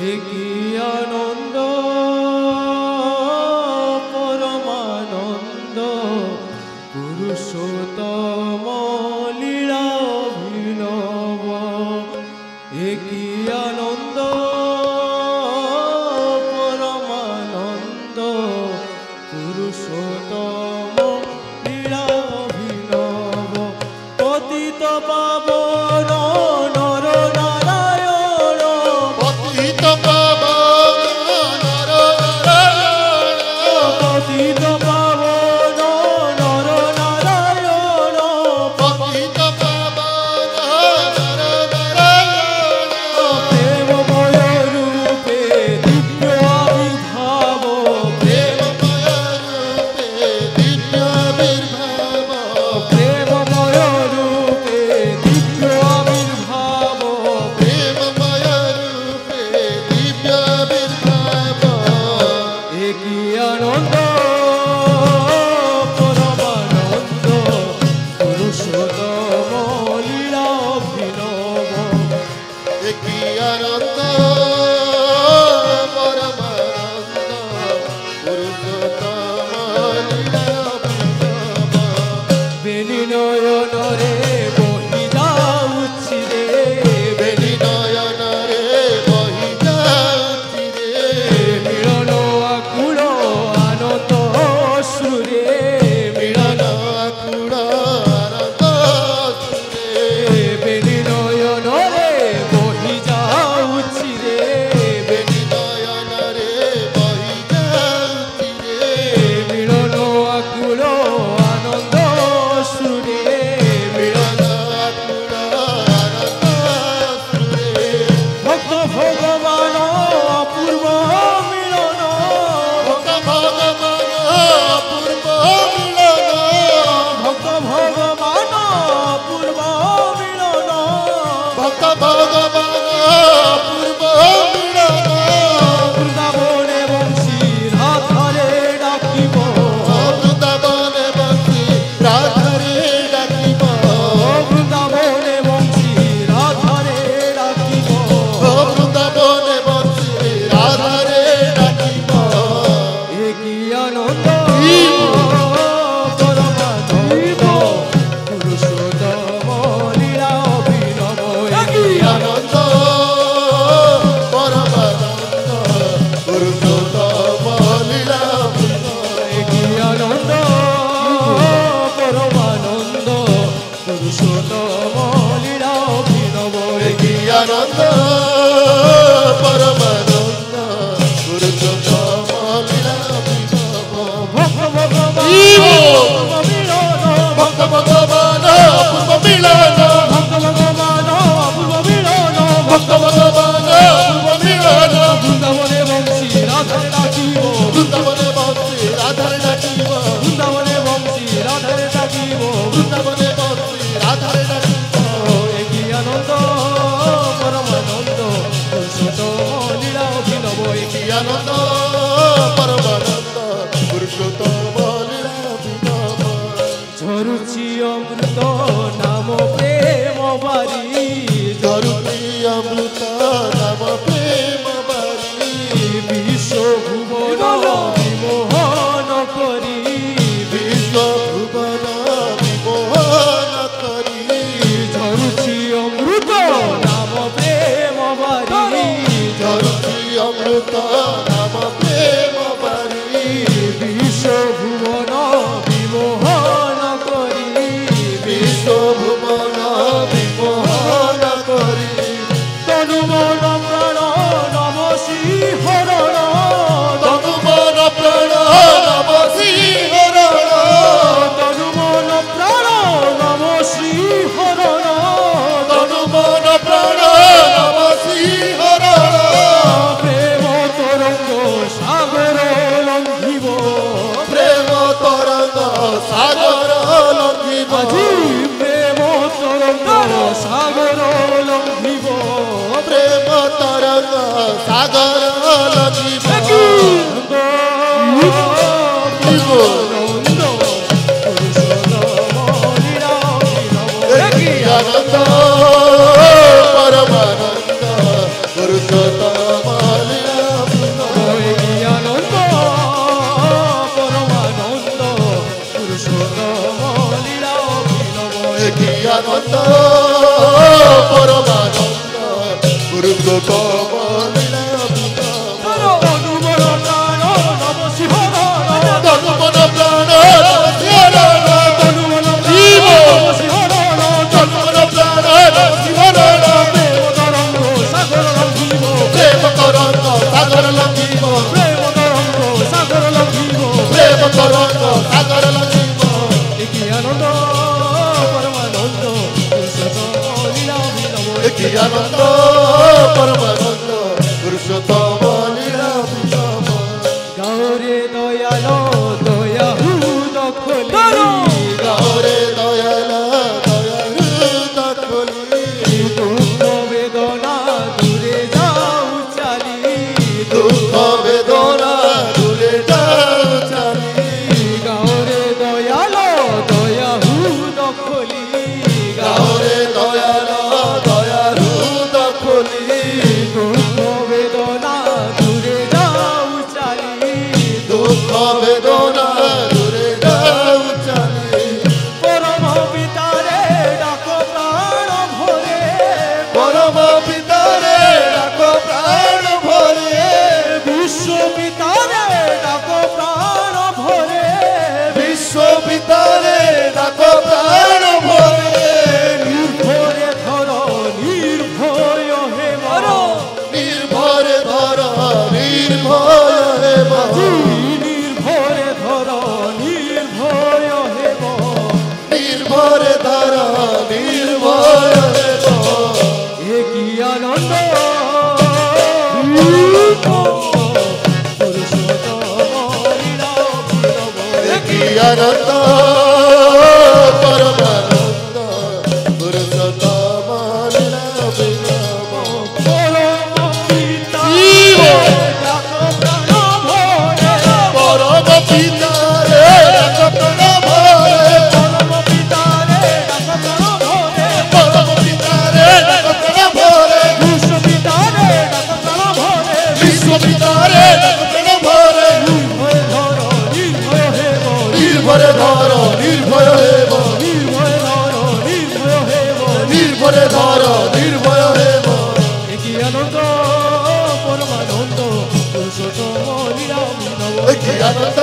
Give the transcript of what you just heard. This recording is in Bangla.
একই আনন্দ পরমানন্দ পুরুষোত্তম লীলা অভিনব একই আনন্দ পরমানন্দ পুরুষোত্তম লীলা অভিনব পতিত পাবন নর নারায়ণ পতিত পাবন নর নারায়ণ পতিত পাবন নর নারায়ণ পতিত পাবন নর নারায়ণ প্রেমময় রূপে দিব্য আবির্ভাব প্রেমময় রূপে দিব্য আবির্ভাব প্রেমময় রূপে দিব্য আবির্ভাব প্রেমময় রূপে দিব্য আবির্ভাব একই আনন্দ পরমানন্দ পুরুষোত্তম লীলা অভিনব একই আনন্দ পরমানন্দ পুরুষোত্তম লীলা অভিনব বেনি নয়নরে বহি যাউছি রে বেনি নয়ন রে বহি যাউছি রে মিলন আকুল আনন্দ অশ্রুরে মিলন আকুল আনন্দ সুরে বেনি নয়নরে বহি যাউছি রে বেনি নয়ন রে বহি যাউছি রে মিলন আকুল আনন্দ অশ্রুরে মিলন আকুল আনন্দ সুরে ভক্ত ভগবান অপূর্ব মিলন ভক্ত ভগবান পূর্ব মিলন ভক্ত ভগবান অপূর্ব মিলন ভক্ত ভগবান পূর্ব মিলন বৃন্দাবনে বংশী রাধারে ডাকিব বৃন্দাবনে বংশী রাধারে ডাকিব বৃন্দাবনে বংশী রাধারে ডাকিব বৃন্দাবনে বংশী রাধারে ডাকিব একই আনন্দ পরমানন্দ পুরুষোত্তম লীলা অভিনব একই আনন্দ পরমানন্দ পুরুষোত্তম লীলা একই আনন্দ পরমানন্দ পুরুষোত্তম লীলা অভিনব একই আনন্দ পরমানন্দ পুরুষোত্তম লীলা ভক্ত ভগবান মিলন ভক্ত ভগবান পূর্ব মিলন ভক্ত ভগবান অপূর্ব মিলন ভক্ত ভগবান পূর্ব মিলন বৃন্দাবনে বংশী রাধারে ডাকিব বৃন্দাবনে বংশী রাধারে ডাকিব বৃন্দাবনে বংশী রাধারে ডাকিব বৃন্দাবনে বংশী রাধারে ডাকিব একই আনন্দ পরমানন্দ পুরুষোত্তম লীলা অভিনব একই আনন্দ পরমানন্দ পুরুষোত্তম লীলা অভিনব ঝরুচি অমৃত নাম প্রেম বারি ঝরুচি অমৃত নাম প্রেম বারি বিশ্ব ভুবন বিমোহন করি বিশ্ব ভুবন বিমোহন করি ঝরুচি অমৃত নাম প্রেম বারি ঝরুচি অমৃত নাম প্রেম বারি বিশ্ব ভুবন বিমোহন করি বিশ্ব ভুবন বিমোহন করি তনু মন প্রাণ নম শ্রীহরণ তনু মন প্রাণ নম শ্রীহরণ তনু মন প্রাণ নম শ্রীহরণ তনু মন প্রাণ নম শ্রীহরণ প্রেম তরঙ্গ সাগর লঙ্ঘিব প্রেম তরঙ্গ সাগর লঙ্ঘিব আজি প্রেম তরঙ্গ সাগর লঙ্ঘিব প্রেম তরঙ্গ সাগর লঙ্ঘিব আনন্দ পুরুষোত্তম লীলা অভিনব আনন্দ পরমানন্দ পুরুষোত্তম পুরুষোত্তম লীলা তনুমন প্রাণ নম শিহরণ তনুমন প্রাণ নম শিহরণ তনুমন জীব নম শিহরণ তনুমন প্রাণ নম শিহরণ প্রেম তরঙ্গ সাগর লঙ্ঘিব প্রেম তরঙ্গ সাগর লঙ্ঘিব প্রেম তরঙ্গ সাগর লঙ্ঘিব প্রেম তরঙ্গ সাগর লঙ্ঘিব কি আনন্দ পরমানন্দ পুরুষোত্তম লীলা অভিনব কি আনন্দ পরমানন্দ পুরুষোত্তম লীলা অভিনব গৌরে দয়াল দয়াহু দখলি গৌরে দয়াল দয়ালু দখলি দুঃখ বেদনা দূরে যাও চালি দুঃখ বেদনা দূরে যাও চালি গৌরে দয়াল দয়াহু দখলি গৌরে দয়াল দয়ালু দখলি দুঃখ বেদনা দূরে যাও চালি দুঃখ বেদনা দূরে যাও চালি পরম পিতারে ডাক প্রাণ ভরে পরম পিতারে ডাক প্রাণ ভরে বিশ্ব পিতারে ডাক প্রাণ ভরে বিশ্ব পিতারে ডাক প্রাণ ভরে নির্ভরে ধর নির্ভয় হে মর নির্ভরে ধর নির্ভয় হে মা নির্ভরে ধর নির্ভয় হে মর নির্ভরে ধর নির্ভয় হে মা এ কি আনন্দ পুরুষোত্তম লীলা অভিনব কি আনন্দ পরমানন্দ পুরুষোত্তম লীলা অভিনব পরম পিতা জীব ডাক প্রাণ ভরে পরম পিতারে ডাক প্রাণ ভরে পরম পিতারে ডাক প্রাণ ভরে পরম পিতারে ডাক প্রাণ ভরে বিশ্ব পিতারে ডাক প্রাণ ভরে বিশ্ব পিতারে ডাক প্রাণ ভরে নির্ভয় ধর নির্ভয় হে মর নির্ভরে ধর নির্ভয় হে মা নির্ভয় ধর নির্ভয় হে মর নির্ভরে ধর নির্ভয় হে মা কি আনন্দ পরমানন্দ পুরুষোত্তম লীলা অভিনব কি আনন্দ